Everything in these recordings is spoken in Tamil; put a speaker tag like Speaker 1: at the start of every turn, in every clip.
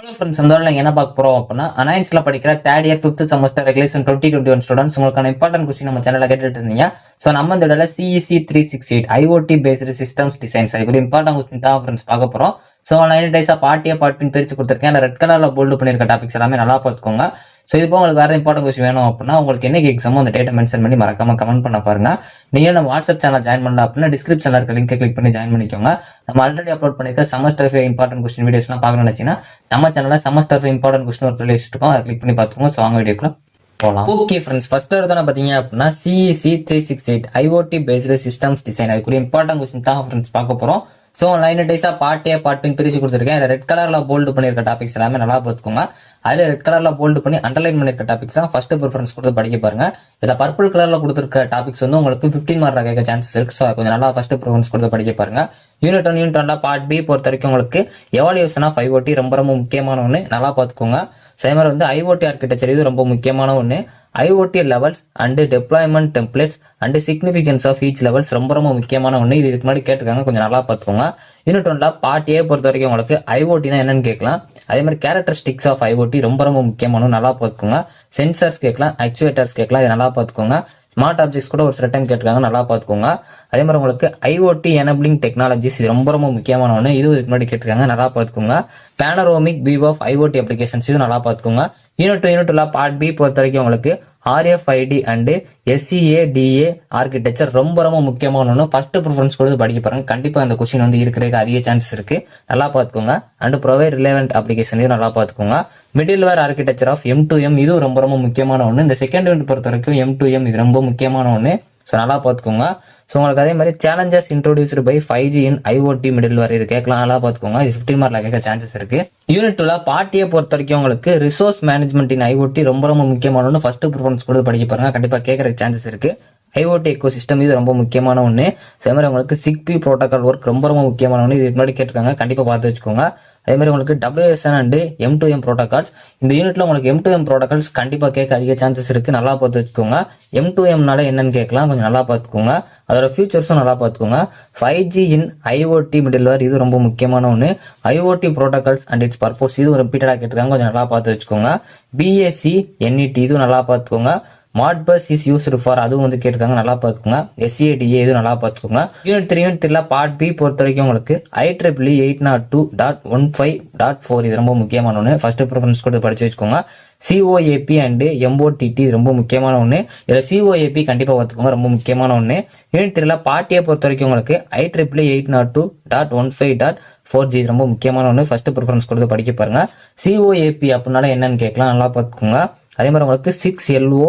Speaker 1: ஹலோ ஃப்ரெண்ட்ஸ், இந்த நாள் என்ன பார்க்க போறோம் அப்படின்னா, அனாயின்ஸ்ல படிக்கிற third year 5th semester regulation 2021 students உங்களுக்கான இம்பார்ட்டன்ட் கொஸ்டின் நம்ம சேனல்ல கேட்டுட்டு இருந்தீங்க. ஸோ நம்ம இந்த இடத்துல CEC 368 IoT based systems designs அதுக்கு ஒரு இம்பார்ட்டன்ட் கொஸ்டின் தான் ஃப்ரெண்ட்ஸ் பார்க்க போறோம். ஸோ 9 டேஸா பார்ட்டியா பார்ட்டின் பிரிச்சு கொடுத்துருக்கேன். அந்த ரெட் கலர்ல போல்டு பண்ணியிருக்க டாபிக்ஸ் எல்லாமே நல்லா பார்த்துக்கோங்க. ஸோ இப்போ உங்களுக்கு வேறு இம்பார்ட்டன்ட் கொஸ்டின் வேணும் அப்படின்னா, உங்களுக்கு என்னைக்கு எக்ஸாமோ அந்த டேட்டை மென்ஷன் பண்ணி மறக்காம கமெண்ட் பண்ண பாருங்க. நீங்கள் நம்ம வாட்ஸ்அப் சேனல் ஜாயின் பண்ணல அப்படின்னா டிஸ்கிரிப்ஷனில் இருக்க லிங்கை கிளிக் பண்ணி ஜாயின் பண்ணிக்கோங்க. நம்ம ஆல்ரெடி அப்லோட் பண்ணிருக்க செமஸ்டர் 5 இம்பார்ட்டன்ட் கொஸ்டின் வீடியோஸ்லாம் பார்க்கணும்னு நினைச்சீங்கன்னா நம்ம சேனலில் செமஸ்டர் 5 இம்பார்ட்டன்ட் கொஸ்டின் ஒரு பிளேலிஸ்ட் இருக்கும், அதை கிளிக் பண்ணி பார்த்துக்கோங்க. ஸோ வாங்க வீடியோக்குள்ள போகலாம். ஓகே ஃப்ரெண்ட்ஸ், ஃபர்ஸ்ட் எடுத்தோன்னா பார்த்தீங்க அப்படின்னா CEC 368 IoT based systems design அதுக்குரிய இம்பார்ட்டன்ட் கொஸ்டின் தான் ஃப்ரெண்ட்ஸ் பார்க்க போகிறோம். ஸோ 9 டேஸா பார்ட்டியா பார்ட்டின் பிரிச்சு கொடுத்துருக்கேன். அதில் ரெட் கலர்ல போல்டு பண்ணியிருக்க டாபிக்ஸ் எல்லாமே நல்லா பார்த்துக்கோங்க. அதில் ரெட் கலர்ல போல்டு பண்ணி அண்டர்லைன் பண்ணிருக்க டாபிக்ஸ் தான் ஃபர்ஸ்ட் ப்ரிஃபரன்ஸ் கொடுத்து படிக்க பாருங்க. இதில் பர்பிள் கலர்ல கொடுத்துருக்க டாபிக்ஸ் வந்து உங்களுக்கு 15 மார்க் கேட்க சான்சஸ் இருக்கு. ஸோ கொஞ்சம் நல்லா ஃபர்ஸ்ட் ப்ரிஃபரன்ஸ் கொடுத்து படிக்க பாருங்க. யூனிட் 1 யூனிட் 2 பார்ட் பி பொறுத்த வரைக்கும் உங்களுக்கு எவாலுவேஷன் ஆஃப் ஐஓடி ரொம்ப ரொம்ப முக்கியமான ஒன்று, நல்லா பார்த்துக்கோங்க. அதே மாதிரி வந்து ஐஓடி ஆர்கிடெக்சர் இது ரொம்ப முக்கியமான ஒன்று. IoT levels and deployment templates and significance of each levels ரொம்ப ரொம்ப முக்கியமான ஒன்று. இது இதுக்கு முன்னாடி கேட்டிருக்காங்க, கொஞ்சம் நல்லா பார்த்துக்கோங்க. யூனிட் 1 பார்ட் ஏ பொறுத்த வரைக்கும் உங்களுக்கு ஐஓடினா என்னன்னு கேட்கலாம். அதே மாதிரி கேரக்டரிஸ்டிக்ஸ் ஆஃப் ஐஓடி ரொம்ப ரொம்ப முக்கியமான, நல்லா பார்த்துக்கோங்க. சென்சார்ஸ் கேட்கலாம், ஆக்சுவேட்டர்ஸ் கேட்கலாம், இது நல்லா பார்த்துக்கோங்க. ஸ்மார்ட் ஆப்ஜெக்ட்ஸ் கூட ஒரு சில டைம் கேட்டிருக்காங்க, நல்லா பார்த்துக்கோங்க. அதே மாதிரி உங்களுக்கு ஐஓடி எனபிளிங் டெக்னாலஜிஸ் இது ரொம்ப ரொம்ப முக்கியமான ஒன்று, இது இதுக்கு முன்னாடி கேட்டிருக்காங்க, நல்லா பார்த்துக்கோங்க. Panoramic view of IoT applications இது நல்லா பார்த்துக்கோங்க. யூனிட் பார்ட் பி பொறுத்த வரைக்கும் உங்களுக்கு RFID அண்ட் SCADA ஆர்கிடெக்சர் ரொம்ப ரொம்ப முக்கியமான ஒன்று. ஃபர்ஸ்ட் ப்ரிஃபரன்ஸ் கொடுத்து படிக்க பாருங்க. கண்டிப்பா இந்த கொஸ்டின் வந்து இருக்கிறதுக்கு அதிக சான்சஸ் இருக்கு, நல்லா பார்த்துக்கோங்க. அண்ட் ப்ரொவைட் ரிலேவென்ட் அப்ளிகேஷன் இது நல்லா பார்த்துக்கோங்க. Middle where architecture of M2M இது ரொம்ப ரொம்ப முக்கியமான ஒன்று. இந்த செகண்ட் யூனிட் பொறுத்த வரைக்கும் M2M இது ரொம்ப முக்கியமான ஒன்று, ஸோ நல்லா பார்த்துக்கோங்க. ஸோ உங்களுக்கு அதே மாதிரி challenges introduced by 5G in IoT middleware இது கேட்கலாம், நல்லா பார்த்துக்கோங்க. இது 15 மார்க் கேட்க சான்சஸ் இருக்கு. யூனிட் 2 பார்ட்டியை பொறுத்த வரைக்கும் உங்களுக்கு ரிசோர்ஸ் மேனேஜ்மெண்ட் இன் ஐஓடி ரொம்ப ரொம்ப முக்கியமான ஒன்று. ஃபர்ஸ்ட் ப்ரிஃபரன்ஸ் கொடுத்து படிக்க பாருங்க, கண்டிப்பா கேட்கறதுக்கு சான்சஸ் இருக்கு. ஐஓடி எக்கோ சிஸ்டம் இது ரொம்ப முக்கியமான ஒன்று. அதே மாதிரி உங்களுக்கு சிக்பி ப்ரோட்டோகால் ஒர்க் ரொம்ப ரொம்ப முக்கியமான ஒன்று, இதுக்கு முன்னாடி கேட்டிருக்காங்க, கண்டிப்பா பார்த்து வச்சுக்கோங்க. அதே மாதிரி உங்களுக்கு WSN அண்ட் M2M ப்ரோட்டோகால்ஸ், இந்த யூனிட்ல உங்களுக்கு M2M ப்ரோட்டோகால்ஸ் கண்டிப்பா கேட்க அதிக சான்சஸ் இருக்கு, நல்லா பார்த்து வச்சுக்கோங்க. M2Mனால என்னன்னு கேட்கலாம், கொஞ்சம் நல்லா பார்த்துக்கோங்க. அதோட ஃபியூச்சர்ஸும் நல்லா பார்த்துக்கோங்க. 5G இன் ஐஓடி மிடில்வேர் இது ரொம்ப முக்கியமான ஒன்று. IoT protocols and it's purpose இது ரிப்பீட்டடா கேட்டிருக்காங்க, கொஞ்சம் நல்லா பார்த்து வச்சுக்கோங்க. BAC NET இது நல்லா பார்த்துக்கோங்க. மாட்பஸ் இஸ் யூஸ்டு ஃபார் அதுவும் வந்து கேட்டிருக்காங்க, நல்லா பார்த்துக்கோங்க. SCADA இது நல்லா பார்த்துக்கோங்க. யூனிட் 3 பார்ட் பி பொறுத்த வரைக்கும் உங்களுக்கு IEEE 802.15.4 இது ரொம்ப முக்கியமான ஒன்று. ஃபர்ஸ்ட் ப்ரிஃபரன்ஸ் கொடுத்து படிச்சு வச்சுக்கோங்க. COAP அண்ட் MOTT ரொம்ப முக்கியமான ஒன்று. இதில் COAP கண்டிப்பாக பார்த்துக்கோங்க, ரொம்ப முக்கியமான ஒன்று. யூனிட் 3 பார்ட்டியை பொறுத்த வரைக்கும் உங்களுக்கு IEEE 802.15.4G ரொம்ப முக்கியமான ஒன்று. ஃபர்ஸ்ட் ப்ரிஃபரன்ஸ் கொடுத்து படிக்க பாருங்க. COAP அப்படின்னால என்னன்னு கேட்கலாம், நல்லா பார்த்துக்கோங்க. அதே மாதிரி உங்களுக்கு 6LO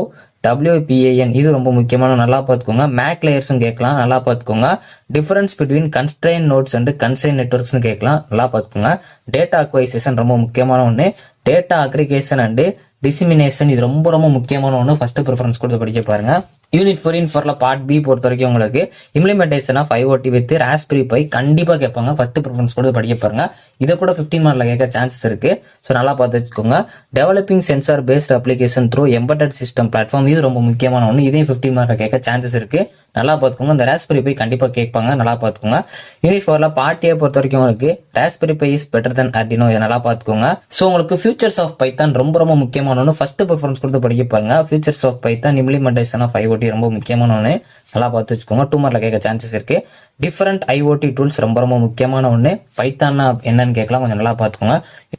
Speaker 1: WPAN இது ரொம்ப முக்கியமான, நல்லா பார்த்துக்கோங்க. மேக் லேயர்ஸும் கேட்கலாம், நல்லா பார்த்துக்கோங்க. Difference between constrain nodes and constrain நெட்வொர்க்ஸ்னு கேட்கலாம், நல்லா பார்த்துக்கோங்க. டேட்டா அக்வைசேஷன் ரொம்ப முக்கியமான ஒன்று. டேட்டா அக்ரிகேஷன் அண்ட் டிசிமினேஷன் இது ரொம்ப ரொம்ப முக்கியமான ஒன்று. ஃபர்ஸ்ட் ப்ரிஃபரன்ஸ் கொடுத்து படிக்க பாருங்க. யூனிட் 4 பார்ட் பி பொறுத்த வரைக்கும் உங்களுக்கு implementation of IoT with Raspberry Pi கண்டிப்பா கேட்பாங்க, ஃபர்ஸ்ட் ப்ரிஃபரன்ஸ் கொடுத்து படிக்க பாருங்க. இதை கூட 15 மார்க்ல கேட்க சான்சஸ் இருக்கு, ஸோ நல்லா பார்த்து வச்சுக்கோங்க. Developing sensor based application through embedded system platform இது ரொம்ப முக்கியமான ஒன்று, இதையும் 15 மார்க்ல கேட்க சான்சஸ் இருக்கு, நல்லா பார்த்துக்கோங்க. இந்த ராஸ்பெரி பை கண்டிப்பா கேட்பாங்க, நல்லா பார்த்துக்கோங்க. யூனிட் 4 பார்ட்டியை பொறுத்த வரைக்கும் உங்களுக்கு Raspberry Pi is better than Arduino இதை நல்லா பார்த்துக்கோங்க. ஸோ உங்களுக்கு ஃபியூச்சர்ஸ் ஆஃப் பைத்தான் ரொம்ப ரொம்ப முக்கியமான ஒன்று. ஃபர்ஸ்ட் ப்ரிஃபரன்ஸ் கொடுத்து படிக்க பாருங்க. Features of Python implementation of IoT ரொம்ப முக்கியமான ஒன்று, நல்லா பார்த்து வச்சுக்கோங்க. 2 மார்க்ல கேட்க சான்சஸ் இருக்கு. டிஃபரெண்ட் ஐஓடி டூல்ஸ் ரொம்ப ரொம்ப முக்கியமான ஒன்று. பைத்தான்னா என்னன்னு கேட்கலாம், கொஞ்சம் நல்லா பார்த்துக்கோங்க.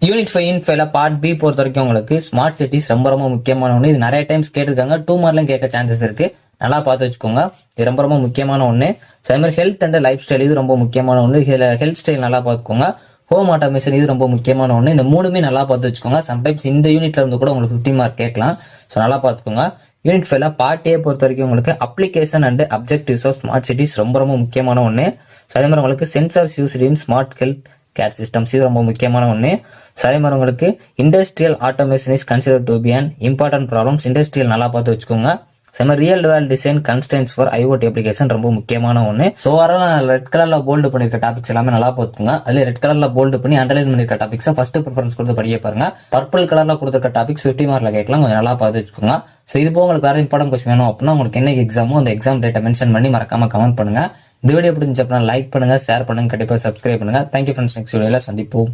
Speaker 1: யூனிட் 5 பார்ட் பி பொறுத்த வரைக்கும் உங்களுக்கு ஸ்மார்ட் சிட்டிஸ் ரொம்ப ரொம்ப முக்கியமான ஒன்று. இது நிறைய டைம்ஸ் கேட்டிருக்காங்க, 2 மார்க்லையும் கேட்க சான்சஸ் இருக்கு, நல்லா பார்த்து வச்சுக்கோங்க. இது ரொம்ப ரொம்ப முக்கியமான ஒன்று. அதே மாதிரி ஹெல்த் அண்ட் லைஃப் ஸ்டைல் இது ரொம்ப முக்கியமான ஒன்று. ஹெல்த் ஸ்டைல் நல்லா பார்த்துக்கோங்க. ஹோம் ஆட்டோமேஷன் இது ரொம்ப முக்கியமான ஒன்று. இந்த மூணுமே நல்லா பார்த்து வச்சுக்கோங்க. சம்டைம்ஸ் இந்த யூனிட்ல இருந்து கூட உங்களுக்கு 15 மார்க் கேட்கலாம், ஸோ நல்லா பார்த்துக்கோங்க. யூனிட் 5 பார்ட் ஏ பொறுத்த வரைக்கும் உங்களுக்கு application and objectives of smart cities ரொம்ப ரொம்ப முக்கியமான ஒன்று. அதே மாதிரி உங்களுக்கு sensors used in smart health care systems இது ரொம்ப முக்கியமான ஒன்று. அதே மாதிரி உங்களுக்கு industrial automation is considered to be an important problems. Industrial நல்லா பார்த்து வச்சுக்கோங்க. Real world design constants for IoT application ரொம்ப முக்கியமான ஒன்று. ஸோ ரெட் கலர்ல போல்டு பண்ணிருக்க டாபிக்ஸ் எல்லாமே நல்லா பார்த்துங்க. அதுல ரெட் கலர்ல போல்டு பண்ணி அண்டர்லைன் பண்ணிருக்க டாபிக்ஸ் ஃபர்ஸ்ட் ப்ரிஃபரன்ஸ் கொடுத்து படிக்க பாருங்க. பர்பிள் கலர்ல கொடுத்துருக்க டாபிக்ஸ் 50 மார்க்ல கேட்கலாம், கொஞ்சம் நல்லா பார்த்து வச்சுக்கோங்க. ஸோ இது போக உங்களுக்கு வேற இம்பார்ட்டன்ட் கொஸ்டின் வேணும் அப்படின்னா உங்களுக்கு என்ன எக்ஸாமோ அந்த எக்ஸாம் டேட்டை மென்ஷன் பண்ணி மறக்காம கமெண்ட் பண்ணுங்க. இந்த வீடியோ பிடிச்ச அப்படின்னா லைக் பண்ணுங்க, ஷேர் பண்ணுங்க, கண்டிப்பா சப்ஸ்கிரைப் பண்ணுங்க. தேங்க்யூ ஃப்ரெண்ட்ஸ், நெக்ஸ்ட் வீடியோல சந்திப்போம்.